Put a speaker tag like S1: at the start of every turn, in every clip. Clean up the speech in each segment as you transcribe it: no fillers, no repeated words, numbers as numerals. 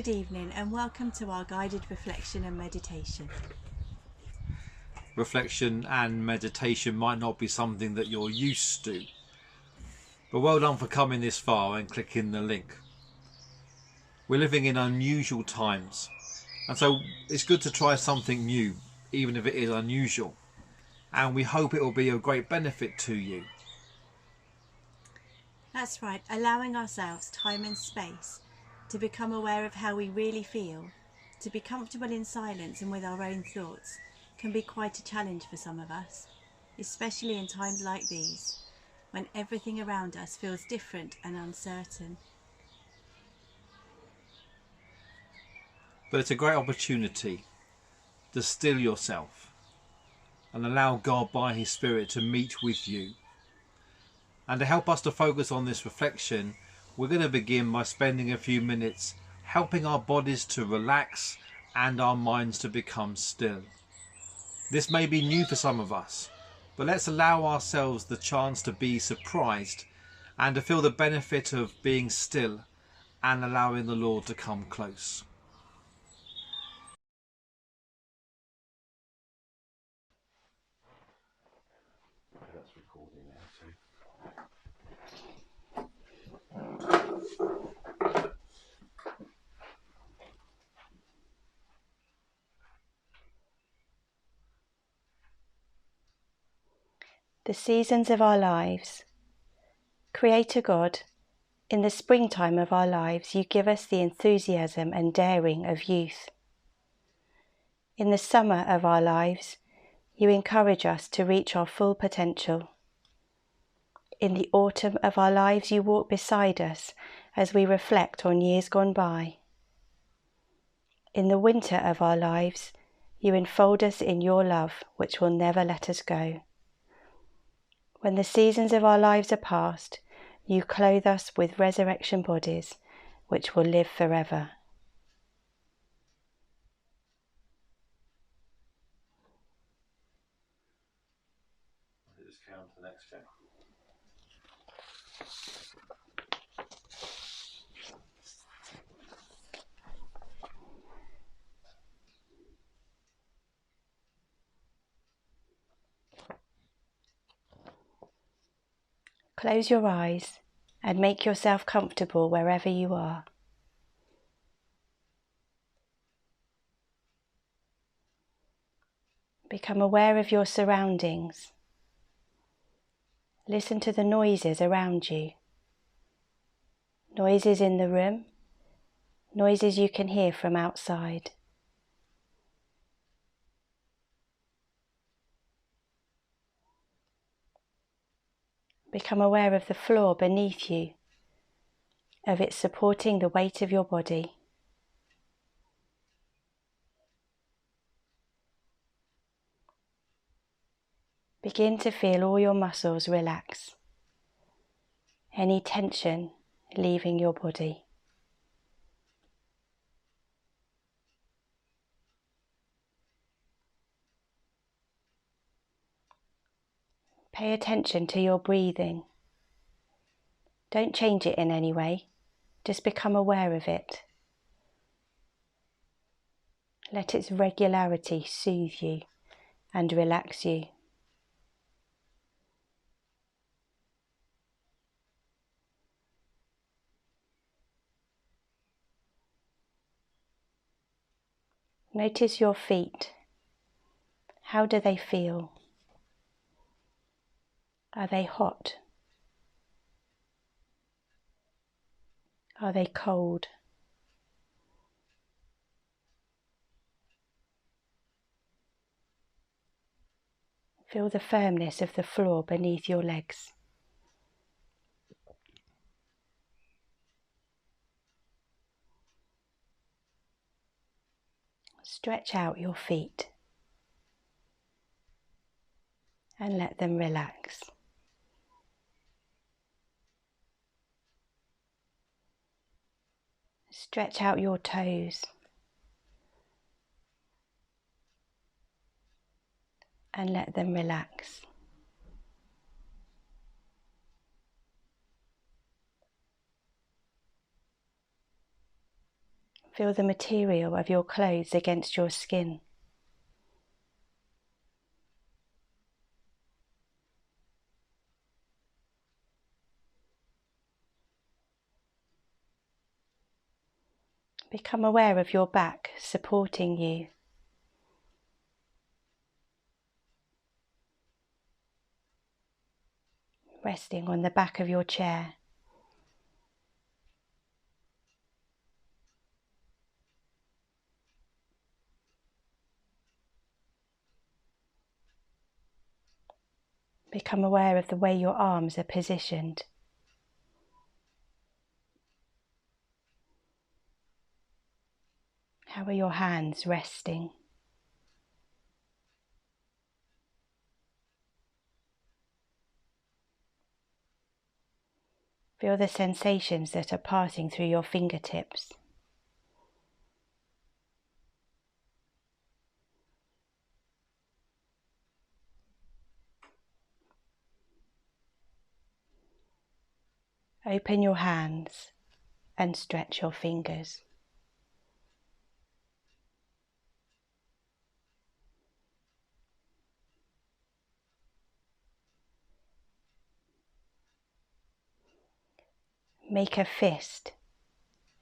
S1: Good evening and welcome to our guided reflection and meditation.
S2: Reflection and meditation might not be something that you're used to, but well done for coming this far and clicking the link. We're living in unusual times, and so it's good to try something new, even if it is unusual, and we hope it will be of great benefit to you.
S1: That's right, allowing ourselves time and space to become aware of how we really feel, to be comfortable in silence and with our own thoughts, can be quite a challenge for some of us, especially in times like these, when everything around us feels different and uncertain.
S2: But it's a great opportunity to still yourself and allow God by His Spirit to meet with you. And to help us to focus on this reflection, we're going to begin by spending a few minutes helping our bodies to relax and our minds to become still. This may be new for some of us, but let's allow ourselves the chance to be surprised and to feel the benefit of being still and allowing the Lord to come close. That's recording now too.
S3: The seasons of our lives. Creator God, in the springtime of our lives, you give us the enthusiasm and daring of youth. In the summer of our lives, you encourage us to reach our full potential. In the autumn of our lives, you walk beside us as we reflect on years gone by. In the winter of our lives, you enfold us in your love, which will never let us go. When the seasons of our lives are past, you clothe us with resurrection bodies, which will live forever.
S2: Just count the next check.
S3: Close your eyes and make yourself comfortable wherever you are. Become aware of your surroundings. Listen to the noises around you. Noises in the room, noises you can hear from outside. Become aware of the floor beneath you, of it supporting the weight of your body. Begin to feel all your muscles relax, any tension leaving your body. Pay attention to your breathing. Don't change it in any way, just become aware of it. Let its regularity soothe you and relax you. Notice your feet. How do they feel? Are they hot? Are they cold? Feel the firmness of the floor beneath your legs. Stretch out your feet and let them relax. Stretch out your toes and let them relax. Feel the material of your clothes against your skin. Become aware of your back supporting you. Resting on the back of your chair. Become aware of the way your arms are positioned. How are your hands resting? Feel the sensations that are passing through your fingertips. Open your hands and stretch your fingers. Make a fist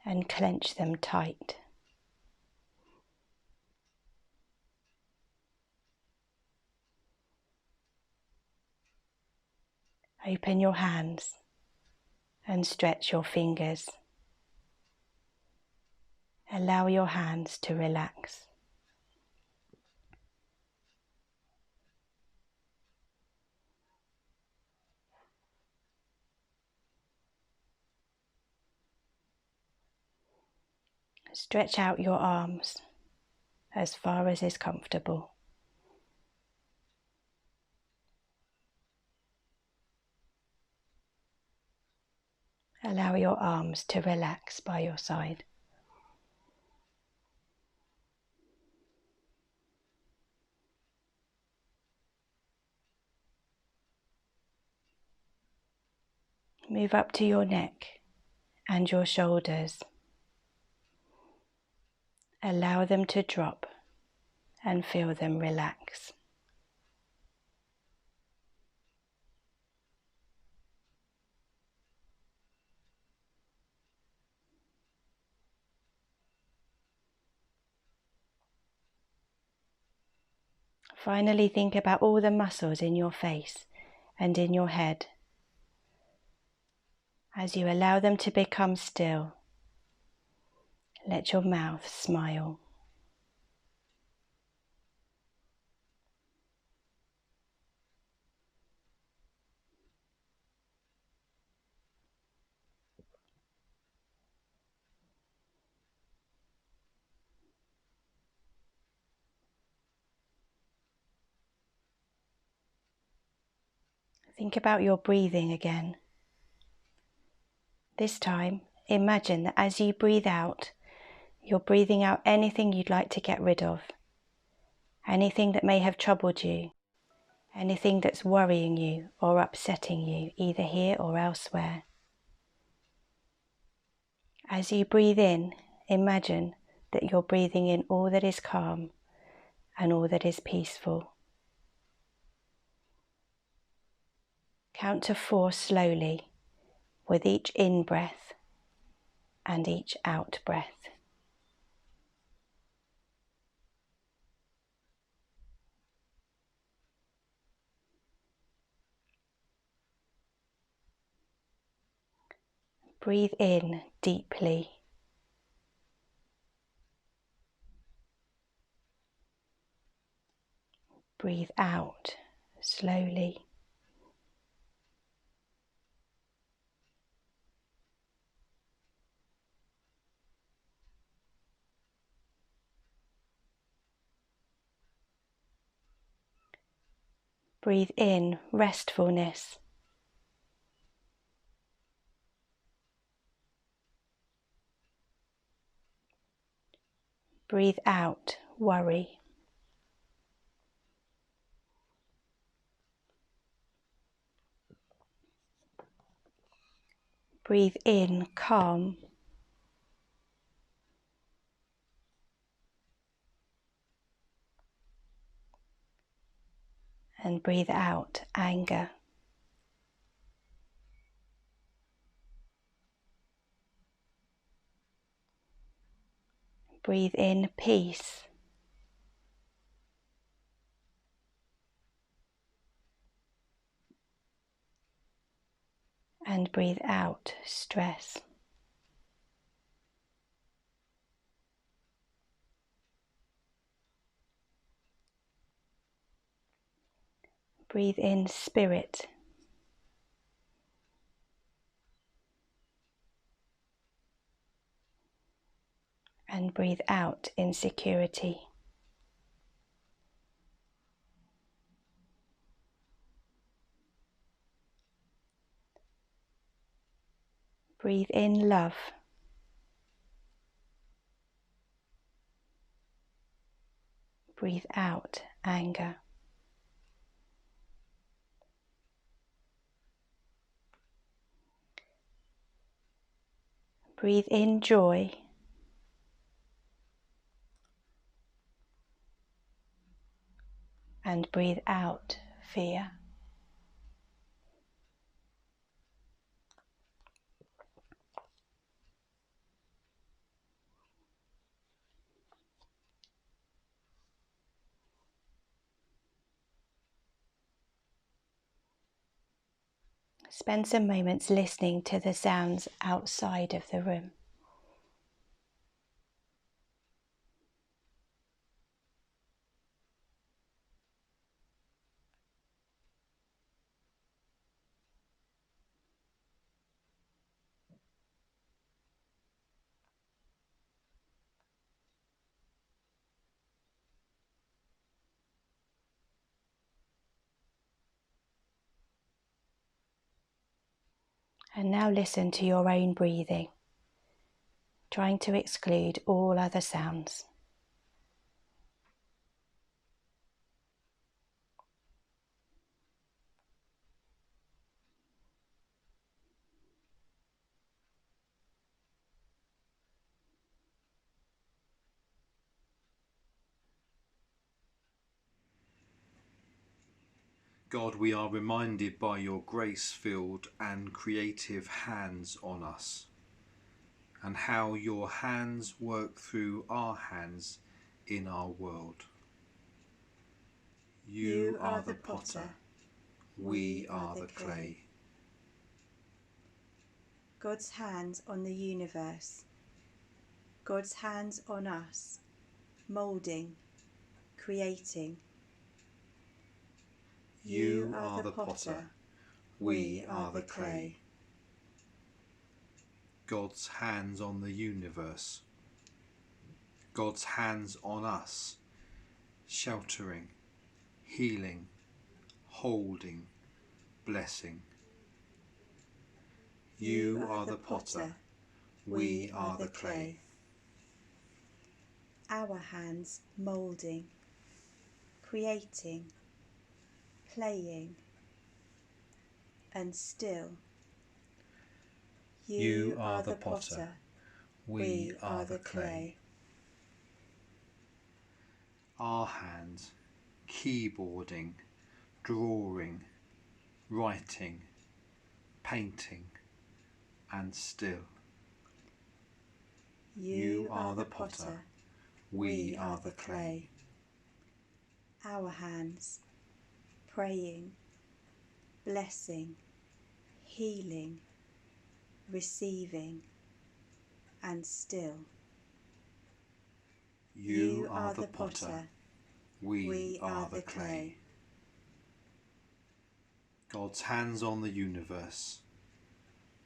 S3: and clench them tight. Open your hands and stretch your fingers. Allow your hands to relax. Stretch out your arms as far as is comfortable. Allow your arms to relax by your side. Move up to your neck and your shoulders. Allow them to drop and feel them relax. Finally, think about all the muscles in your face and in your head. As you allow them to become still, let your mouth smile. Think about your breathing again. This time, imagine that as you breathe out, you're breathing out anything you'd like to get rid of, anything that may have troubled you, anything that's worrying you or upsetting you, either here or elsewhere. As you breathe in, imagine that you're breathing in all that is calm and all that is peaceful. Count to 4 slowly with each in-breath and each out-breath. Breathe in deeply. Breathe out slowly. Breathe in restfulness. Breathe out worry. Breathe in calm. And breathe out anger. Breathe in peace. And breathe out stress. Breathe in spirit. And breathe out insecurity. Breathe in love. Breathe out anger. Breathe in joy. And breathe out fear. Spend some moments listening to the sounds outside of the room. And now listen to your own breathing, trying to exclude all other sounds.
S2: God, we are reminded by your grace-filled and creative hands on us, and how your hands work through our hands in our world. You are the potter, we are the clay.
S1: God's hands on the universe. God's hands on us, moulding, creating.
S2: You are the potter, we are the clay. God's hands on the universe. God's hands on us, sheltering, healing, holding, blessing. You are the potter, we are the clay.
S1: Our hands moulding, creating, playing, and still.
S2: You are the potter, we are the clay. Our hands, keyboarding, drawing, writing, painting, and still. You are the potter, we are the clay.
S1: Our hands, praying, blessing, healing, receiving, and still.
S2: You are the potter, we are the clay. God's hands on the universe,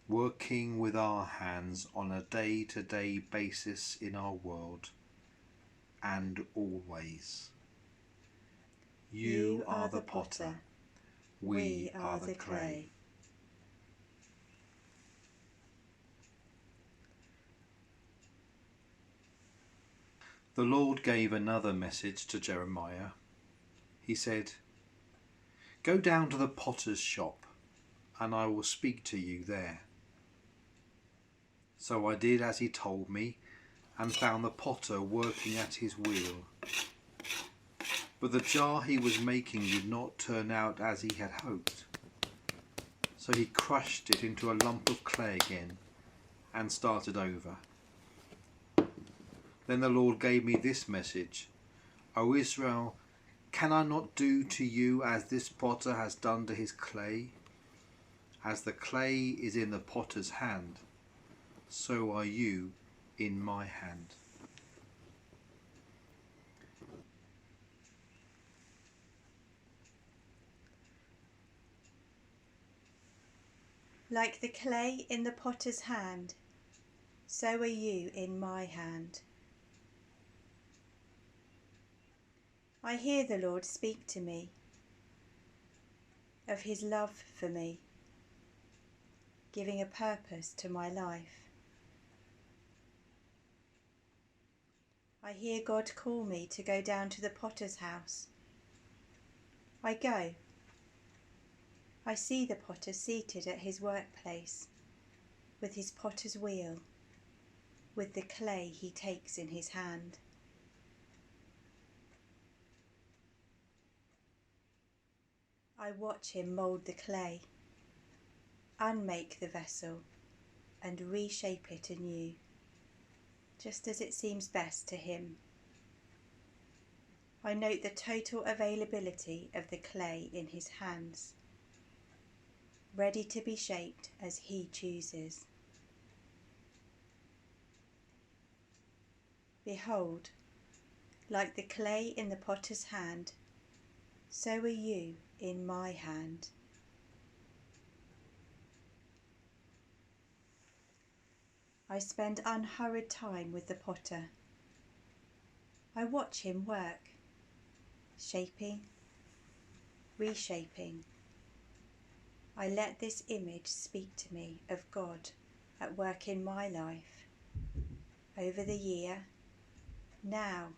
S2: working with our hands on a day-to-day basis in our world, and always. You are the potter, we are the clay. The Lord gave another message to Jeremiah. He said, "Go down to the potter's shop, and I will speak to you there." So I did as he told me, and found the potter working at his wheel. But the jar he was making did not turn out as he had hoped. So he crushed it into a lump of clay again and started over. Then the Lord gave me this message: O Israel, can I not do to you as this potter has done to his clay? As the clay is in the potter's hand, so are you in my hand.
S1: Like the clay in the potter's hand, so are you in my hand. I hear the Lord speak to me of his love for me, giving a purpose to my life. I hear God call me to go down to the potter's house. I go. I see the potter seated at his workplace, with his potter's wheel, with the clay he takes in his hand. I watch him mould the clay, unmake the vessel, and reshape it anew, just as it seems best to him. I note the total availability of the clay in his hands, ready to be shaped as he chooses. Behold, like the clay in the potter's hand, so are you in my hand. I spend unhurried time with the potter. I watch him work, shaping, reshaping. I let this image speak to me of God at work in my life, over the year, now,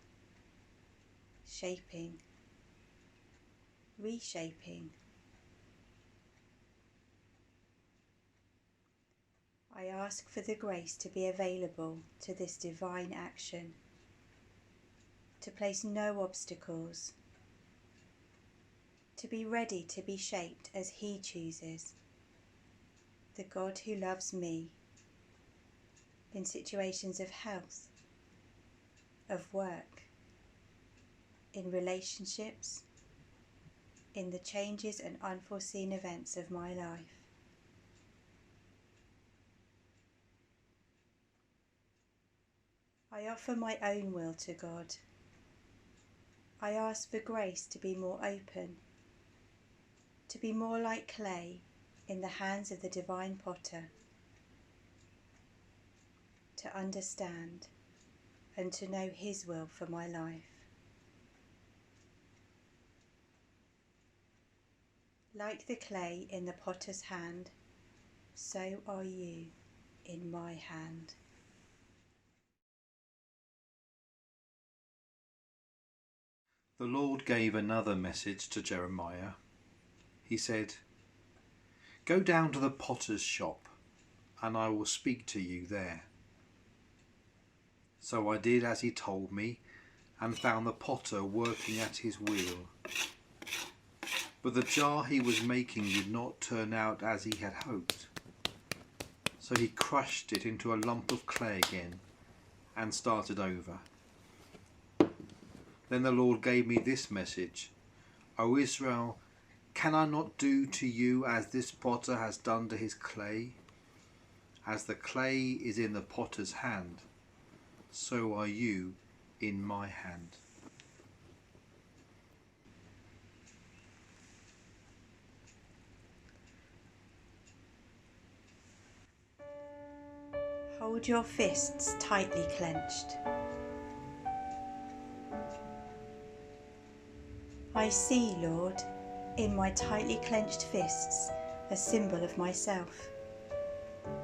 S1: shaping, reshaping. I ask for the grace to be available to this divine action, to place no obstacles, to be ready to be shaped as he chooses, the God who loves me, in situations of health, of work, in relationships, in the changes and unforeseen events of my life. I offer my own will to God. I ask for grace to be more open, to be more like clay in the hands of the divine potter, to understand and to know his will for my life. Like the clay in the potter's hand, so are you in my hand.
S2: The Lord gave another message to Jeremiah. He said, Go down to the potter's shop, and I will speak to you there. So I did as he told me, and found the potter working at his wheel. But the jar he was making did not turn out as he had hoped. So he crushed it into a lump of clay again and started over. Then the Lord gave me this message: O Israel, can I not do to you as this potter has done to his clay? As the clay is in the potter's hand, so are you in my hand.
S1: Hold your fists tightly clenched. I see, Lord, in my tightly clenched fists, a symbol of myself.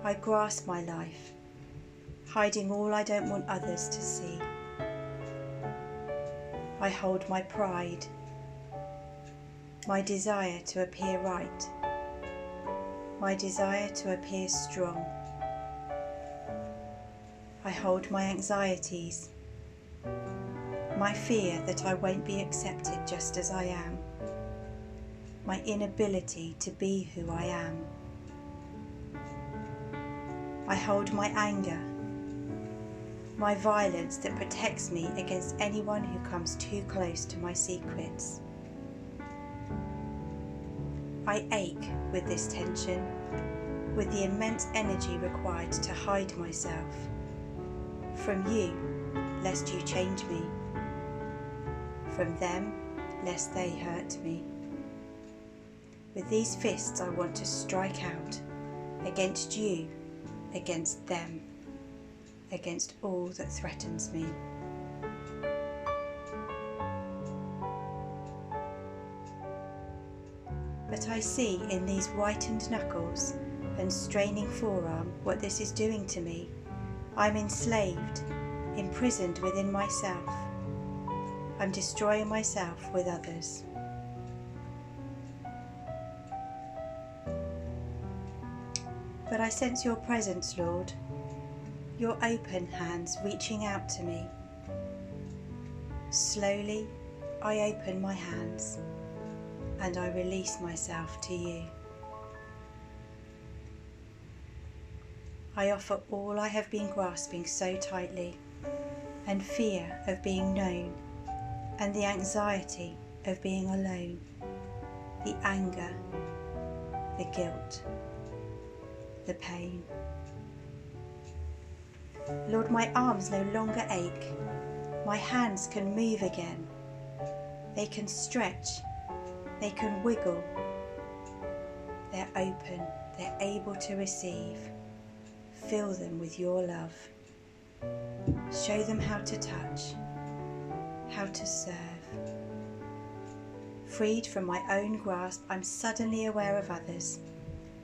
S1: I grasp my life, hiding all I don't want others to see. I hold my pride, my desire to appear right, my desire to appear strong. I hold my anxieties, my fear that I won't be accepted just as I am, my inability to be who I am. I hold my anger, my violence that protects me against anyone who comes too close to my secrets. I ache with this tension, with the immense energy required to hide myself from you, lest you change me, from them, lest they hurt me. With these fists I want to strike out against you, against them, against all that threatens me. But I see in these whitened knuckles and straining forearm what this is doing to me. I'm enslaved, imprisoned within myself. I'm destroying myself with others. But I sense your presence, Lord, your open hands reaching out to me. Slowly, I open my hands and I release myself to you. I offer all I have been grasping so tightly, and fear of being known, and the anxiety of being alone, the anger, the guilt, the pain. Lord, my arms no longer ache. My hands can move again. They can stretch. They can wiggle. They're open. They're able to receive. Fill them with your love. Show them how to touch, how to serve. Freed from my own grasp, I'm suddenly aware of others.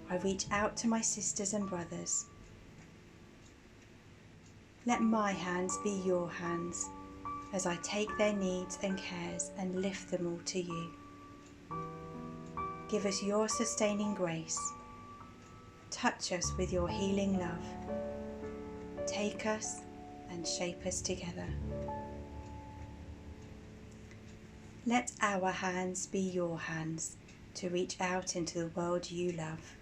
S1: I reach out to my sisters and brothers. Let my hands be your hands as I take their needs and cares and lift them all to you. Give us your sustaining grace. Touch us with your healing love. Take us and shape us together. Let our hands be your hands to reach out into the world you love.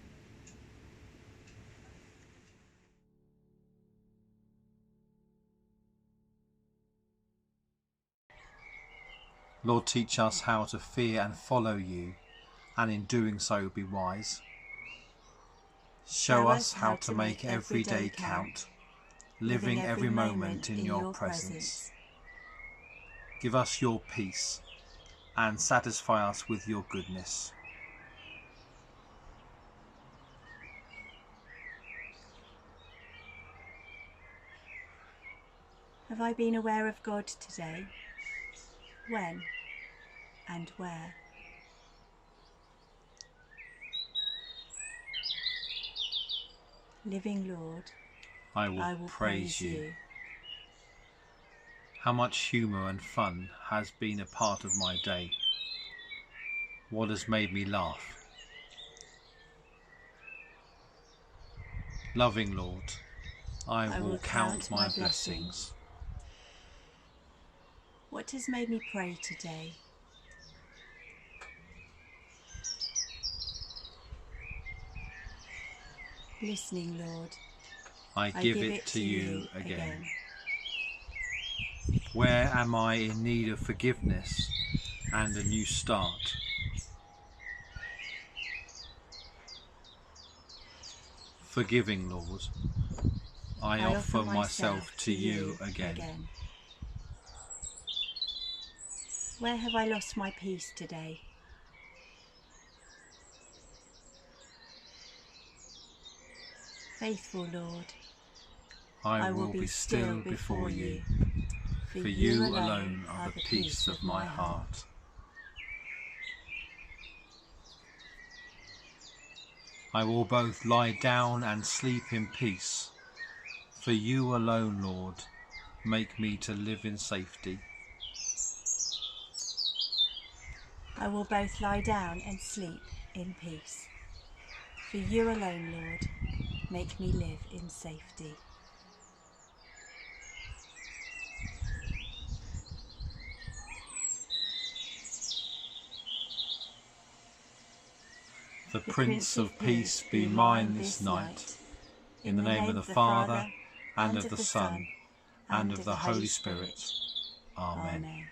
S2: Lord, teach us how to fear and follow you, and in doing so be wise. Show us how to make every day count, living every moment in your presence. Give us your peace and satisfy us with your goodness.
S1: Have I been aware of God today? When and where? Living Lord,
S2: I will praise you. How much humour and fun has been a part of my day? What has made me laugh? Loving Lord, I will count my blessings.
S1: What has made me pray today? Listening, Lord,
S2: I give it to you again. Where am I in need of forgiveness and a new start? Forgiving Lord, I offer myself to you again.
S1: Where have I lost my peace today? Faithful Lord,
S2: I will be still before you, for you alone are the peace of my heart. I will both lie down and sleep in peace, for you alone, Lord, make me to live in safety.
S1: I will both lie down and sleep in peace, for you alone, Lord, make me live in safety. 。
S2: The Prince of Peace be mine this night. In the name of the Father, and of the Son, and of the Holy Spirit. Amen.